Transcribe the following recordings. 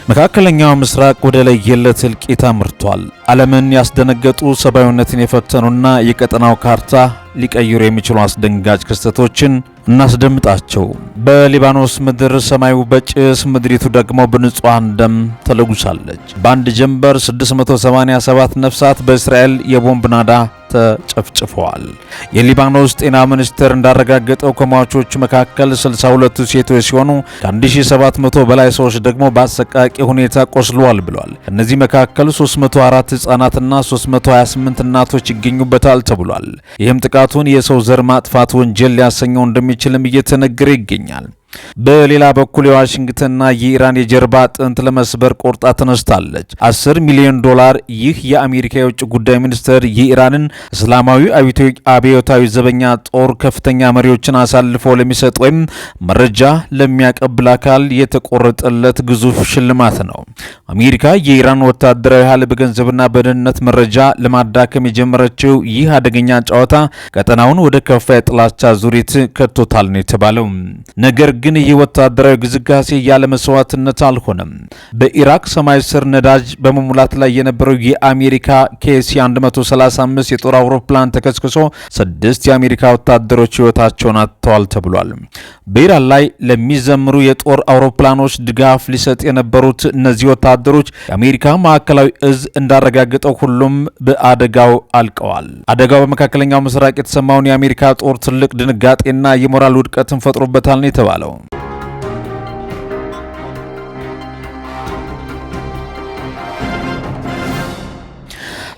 መካከለኛው ምስራቅ ወደ ለየለት እልቂት አምርቷል። ዓለምን ያስደነገጡ ሰብአዊነትን የፈተኑና የቀጠናው ካርታ ሊቀይሩ የሚችሉ አስደንጋጭ ክስተቶችን እናስደምጣቸው። በሊባኖስ ምድር ሰማዩ በጭስ ምድሪቱ ደግሞ በንጹሃን ደም ተለጉሳለች። በአንድ ጀንበር 687 ነፍሳት በእስራኤል የቦምብ ናዳ ተጨፍጭፈዋል። የሊባኖስ ጤና ሚኒስቴር እንዳረጋገጠው ከሟቾቹ መካከል 62 ሴቶች ሲሆኑ ከ1700 በላይ ሰዎች ደግሞ በአሰቃቂ ሁኔታ ቆስለዋል ብሏል። ከእነዚህ መካከል 304 ህጻናትና 328 እናቶች ይገኙበታል ተብሏል። ይህም ጥቃቱን የሰው ዘር ማጥፋት ወንጀል ሊያሰኘው እንደሚችልም እየተነገረ ይገኛል። በሌላ በኩል የዋሽንግተንና የኢራን የጀርባ አጥንት ለመስበር ቆርጣ ተነስታለች። $10 ሚሊዮን ይህ የአሜሪካ የውጭ ጉዳይ ሚኒስቴር የኢራንን እስላማዊ አብዮታዊ ዘበኛ ጦር ከፍተኛ መሪዎችን አሳልፎ ለሚሰጥ ወይም መረጃ ለሚያቀብል አካል የተቆረጠለት ግዙፍ ሽልማት ነው። አሜሪካ የኢራን ወታደራዊ ኃይል በገንዘብና በደህንነት መረጃ ለማዳከም የጀመረችው ይህ አደገኛ ጨዋታ ቀጠናውን ወደ ከፋ የጥላቻ ዙሪት ከቶታል ነው የተባለው። ነገር ግን ይህ ወታደራዊ ግስጋሴ ያለ መስዋዕትነት አልሆነም። በኢራቅ ሰማይ ስር ነዳጅ በመሙላት ላይ የነበረው የአሜሪካ KC-135 የጦር አውሮፕላን ተከስክሶ 6 የአሜሪካ ወታደሮች ሕይወታቸውን አጥተዋል ተብሏል። በኢራን ላይ ለሚዘምሩ የጦር አውሮፕላኖች ድጋፍ ሊሰጥ የነበሩት እነዚህ ወታደሮች የአሜሪካ ማዕከላዊ እዝ እንዳረጋገጠው ሁሉም በአደጋው አልቀዋል። አደጋው በመካከለኛው ምስራቅ የተሰማውን የአሜሪካ ጦር ትልቅ ድንጋጤና የሞራል ውድቀትን ፈጥሮበታል ነው የተባለው።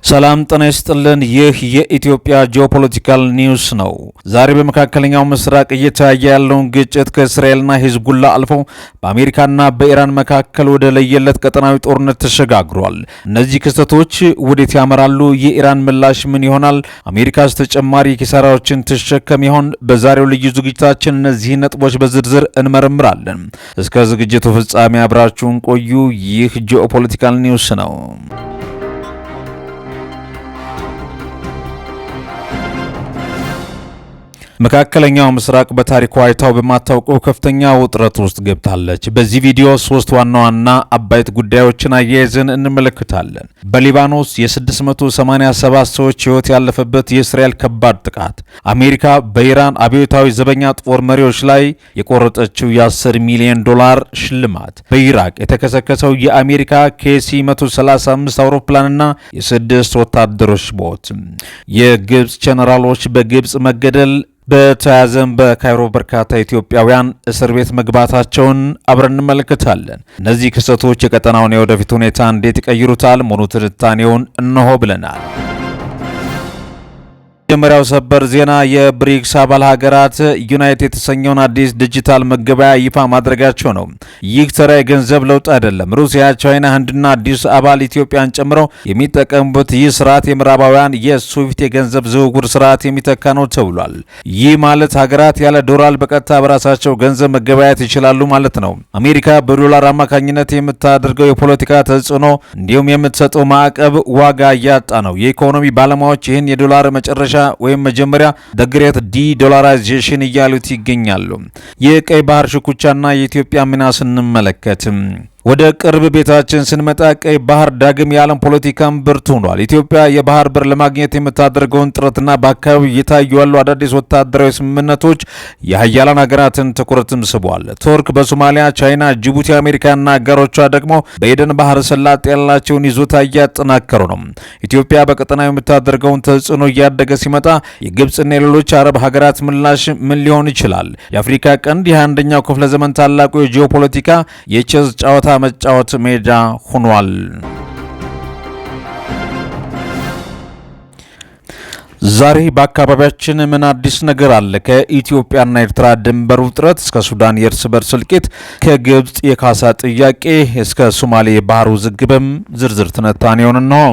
ሰላም ጤና ይስጥልን። ይህ የኢትዮጵያ ጂኦፖለቲካል ኒውስ ነው። ዛሬ በመካከለኛው ምስራቅ እየተያየ ያለውን ግጭት ከእስራኤልና ሂዝቡላ አልፎ በአሜሪካና በኢራን መካከል ወደ ለየለት ቀጠናዊ ጦርነት ተሸጋግሯል። እነዚህ ክስተቶች ወዴት ያመራሉ? የኢራን ምላሽ ምን ይሆናል? አሜሪካስ ተጨማሪ ኪሳራዎችን ትሸከም ይሆን? በዛሬው ልዩ ዝግጅታችን እነዚህ ነጥቦች በዝርዝር እንመረምራለን። እስከ ዝግጅቱ ፍጻሜ አብራችሁን ቆዩ። ይህ ጂኦፖለቲካል ኒውስ ነው። መካከለኛው ምስራቅ በታሪኳ አይታው በማታውቀው ከፍተኛ ውጥረት ውስጥ ገብታለች። በዚህ ቪዲዮ 3 ዋና ዋና አበይት ጉዳዮችን አያይዘን እንመለከታለን። በሊባኖስ የ687 ሰዎች ሕይወት ያለፈበት የእስራኤል ከባድ ጥቃት፣ አሜሪካ በኢራን አብዮታዊ ዘበኛ ጦር መሪዎች ላይ የቆረጠችው $10 ሚሊዮን ሽልማት፣ በኢራቅ የተከሰከሰው የአሜሪካ KC-135 አውሮፕላንና የ6 ወታደሮች ሞት፣ የግብጽ ጀነራሎች በግብጽ መገደል፣ በተያያዘም በካይሮ በርካታ ኢትዮጵያውያን እስር ቤት መግባታቸውን አብረን እንመለከታለን። እነዚህ ክስተቶች የቀጠናውን የወደፊት ሁኔታ እንዴት ይቀይሩታል? ሙሉ ትንታኔውን እነሆ ብለናል። መጀመሪያው ሰበር ዜና የብሪክስ አባል ሀገራት ዩናይት የተሰኘውን አዲስ ዲጂታል መገበያ ይፋ ማድረጋቸው ነው። ይህ ተራ የገንዘብ ለውጥ አይደለም። ሩሲያ፣ ቻይና፣ ህንድና አዲስ አባል ኢትዮጵያን ጨምሮ የሚጠቀሙበት ይህ ስርዓት የምዕራባውያን የስዊፍት የገንዘብ ዝውውር ስርዓት የሚተካ ነው ተብሏል። ይህ ማለት ሀገራት ያለ ዶላር በቀጥታ በራሳቸው ገንዘብ መገበያየት ይችላሉ ማለት ነው። አሜሪካ በዶላር አማካኝነት የምታደርገው የፖለቲካ ተጽዕኖ እንዲሁም የምትሰጠው ማዕቀብ ዋጋ እያጣ ነው። የኢኮኖሚ ባለሙያዎች ይህን የዶላር መጨረሻ ወይም መጀመሪያ ደግሬት ዲዶላራይዜሽን እያሉት ይገኛሉ። የቀይ ባህር ሽኩቻና የኢትዮጵያ ሚና ስንመለከት ወደ ቅርብ ቤታችን ስንመጣ ቀይ ባህር ዳግም የዓለም ፖለቲካም ብርቱ ሆኗል። ኢትዮጵያ የባህር በር ለማግኘት የምታደርገውን ጥረትና በአካባቢው እየታዩ ያሉ አዳዲስ ወታደራዊ ስምምነቶች የሀያላን ሀገራትን ትኩረትም ስቧል። ቱርክ በሶማሊያ፣ ቻይና፣ ጅቡቲ፣ አሜሪካና አጋሮቿ ደግሞ በኤደን ባህር ሰላጤ ያላቸውን ይዞታ እያጠናከሩ ነው። ኢትዮጵያ በቀጠናው የምታደርገውን ተጽዕኖ እያደገ ሲመጣ የግብፅና የሌሎች አረብ ሀገራት ምላሽ ምን ሊሆን ይችላል? የአፍሪካ ቀንድ የ21ኛው ክፍለ ዘመን ታላቁ የጂኦፖለቲካ የቼዝ ጨዋታ መጫወት ሜዳ ሆኗል። ዛሬ በአካባቢያችን ምን አዲስ ነገር አለ? ከኢትዮጵያና ኤርትራ ድንበር ውጥረት እስከ ሱዳን የእርስ በርስ እልቂት፣ ከግብጽ የካሳ ጥያቄ እስከ ሶማሌ የባህር ውዝግብም ዝርዝር ትንታኔውን ነው።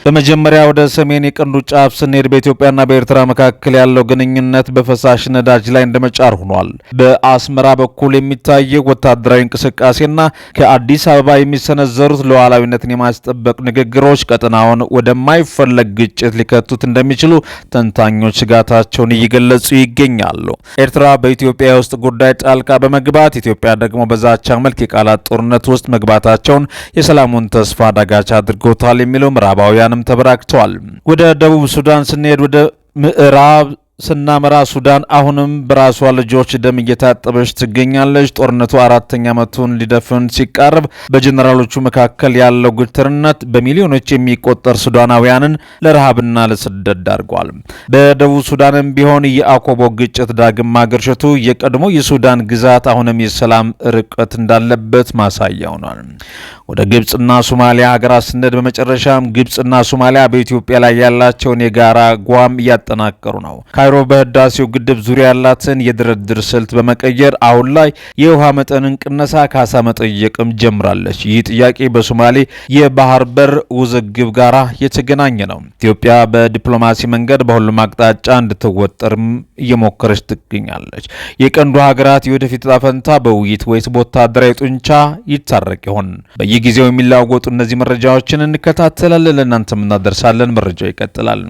በመጀመሪያ ወደ ሰሜን የቀንዱ ጫፍ ስንሄድ በኢትዮጵያና በኤርትራ መካከል ያለው ግንኙነት በፈሳሽ ነዳጅ ላይ እንደመጫር ሆኗል። በአስመራ በኩል የሚታየው ወታደራዊ እንቅስቃሴና ከአዲስ አበባ የሚሰነዘሩት ሉዓላዊነትን የማስጠበቅ ንግግሮች ቀጠናውን ወደማይፈለግ ግጭት ሊከቱት እንደሚችሉ ተንታኞች ስጋታቸውን እየገለጹ ይገኛሉ። ኤርትራ በኢትዮጵያ የውስጥ ጉዳይ ጣልቃ በመግባት ኢትዮጵያ ደግሞ በዛቻ መልክ የቃላት ጦርነት ውስጥ መግባታቸውን የሰላሙን ተስፋ አዳጋች አድርጎታል የሚለው ምዕራባውያን ተበራክተዋል። ወደ ደቡብ ሱዳን ስንሄድ ወደ ምዕራብ ስናመራ ሱዳን አሁንም በራሷ ልጆች ደም እየታጠበች ትገኛለች። ጦርነቱ 4ኛ ዓመቱን ሊደፍን ሲቃረብ በጀነራሎቹ መካከል ያለው ግትርነት በሚሊዮኖች የሚቆጠር ሱዳናውያንን ለረሃብና ለስደት ዳርጓል። በደቡብ ሱዳንም ቢሆን የአኮቦ ግጭት ዳግም ማገርሸቱ የቀድሞ የሱዳን ግዛት አሁንም የሰላም ርቀት እንዳለበት ማሳያ ሆኗል። ወደ ግብጽና ሶማሊያ ሀገራት ስንሄድ በመጨረሻም ግብጽና ሶማሊያ በኢትዮጵያ ላይ ያላቸውን የጋራ ጓም እያጠናከሩ ነው። ካይሮ በህዳሴው ግድብ ዙሪያ ያላትን የድርድር ስልት በመቀየር አሁን ላይ የውሃ መጠንን ቅነሳ ካሳ መጠየቅም ጀምራለች። ይህ ጥያቄ በሶማሌ የባህር በር ውዝግብ ጋራ የተገናኘ ነው። ኢትዮጵያ በዲፕሎማሲ መንገድ በሁሉም አቅጣጫ እንድትወጠርም እየሞከረች ትገኛለች። የቀንዱ ሀገራት የወደፊት ዕጣ ፈንታ በውይይት ወይስ በወታደራዊ ጡንቻ ይታረቅ ይሆን? በየጊዜው የሚለዋወጡ እነዚህ መረጃዎችን እንከታተላለን፣ ለእናንተም እናደርሳለን። መረጃው ይቀጥላል።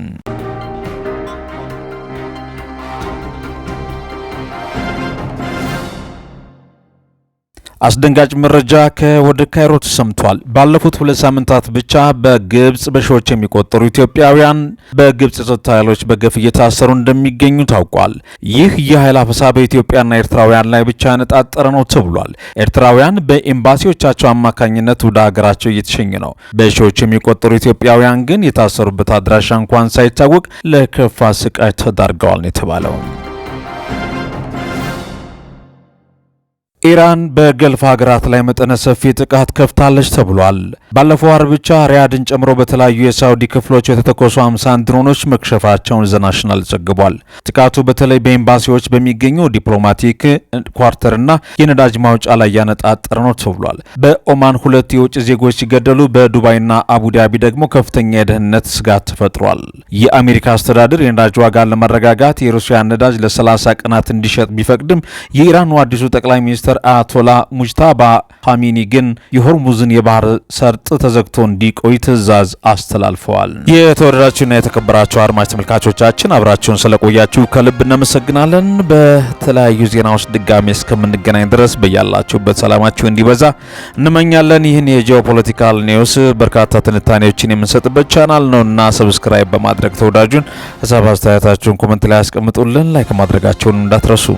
አስደንጋጭ መረጃ ከወደ ካይሮ ተሰምቷል። ባለፉት 2 ሳምንታት ብቻ በግብጽ በሺዎች የሚቆጠሩ ኢትዮጵያውያን በግብጽ ጸጥታ ኃይሎች በገፍ እየታሰሩ እንደሚገኙ ታውቋል። ይህ የኃይል አፈሳ በኢትዮጵያና ኤርትራውያን ላይ ብቻ ያነጣጠረ ነው ተብሏል። ኤርትራውያን በኤምባሲዎቻቸው አማካኝነት ወደ ሀገራቸው እየተሸኙ ነው። በሺዎች የሚቆጠሩ ኢትዮጵያውያን ግን የታሰሩበት አድራሻ እንኳን ሳይታወቅ ለከፋ ስቃይ ተዳርገዋል ነው የተባለው። ኢራን በገልፍ ሀገራት ላይ መጠነ ሰፊ ጥቃት ከፍታለች ተብሏል። ባለፈው አርብ ብቻ ሪያድን ጨምሮ በተለያዩ የሳውዲ ክፍሎች የተተኮሱ 50 ድሮኖች መክሸፋቸውን ዘ ናሽናል ዘግቧል። ጥቃቱ በተለይ በኤምባሲዎች በሚገኙ ዲፕሎማቲክ ኳርተርና የነዳጅ ማውጫ ላይ ያነጣጠረ ነው ተብሏል። በኦማን 2 የውጭ ዜጎች ሲገደሉ በዱባይና አቡዳቢ ደግሞ ከፍተኛ የደህንነት ስጋት ተፈጥሯል። የአሜሪካ አስተዳደር የነዳጅ ዋጋን ለማረጋጋት የሩሲያን ነዳጅ ለ30 ቀናት እንዲሸጥ ቢፈቅድም የኢራኑ አዲሱ ጠቅላይ ሚኒስትር አያቶላ ሙጅታባ ኻሜኒ ግን የሆርሙዝን የባህር ሰርጥ ተዘግቶ እንዲቆይ ትዕዛዝ አስተላልፈዋል። የተወደዳችሁና የተከበራችሁ አድማጭ ተመልካቾቻችን አብራችሁን ስለቆያችሁ ከልብ እናመሰግናለን። በተለያዩ ዜናዎች ድጋሜ እስከምንገናኝ ድረስ በያላችሁበት ሰላማችሁ እንዲበዛ እንመኛለን። ይህን የጂኦፖለቲካል ኒውስ በርካታ ትንታኔዎችን የምንሰጥበት ቻናል ነውና ሰብስክራይብ በማድረግ ተወዳጁን ሀሳብ አስተያየታችሁን ኮሜንት ላይ ያስቀምጡልን። ላይክ ማድረጋችሁን እንዳትረሱ።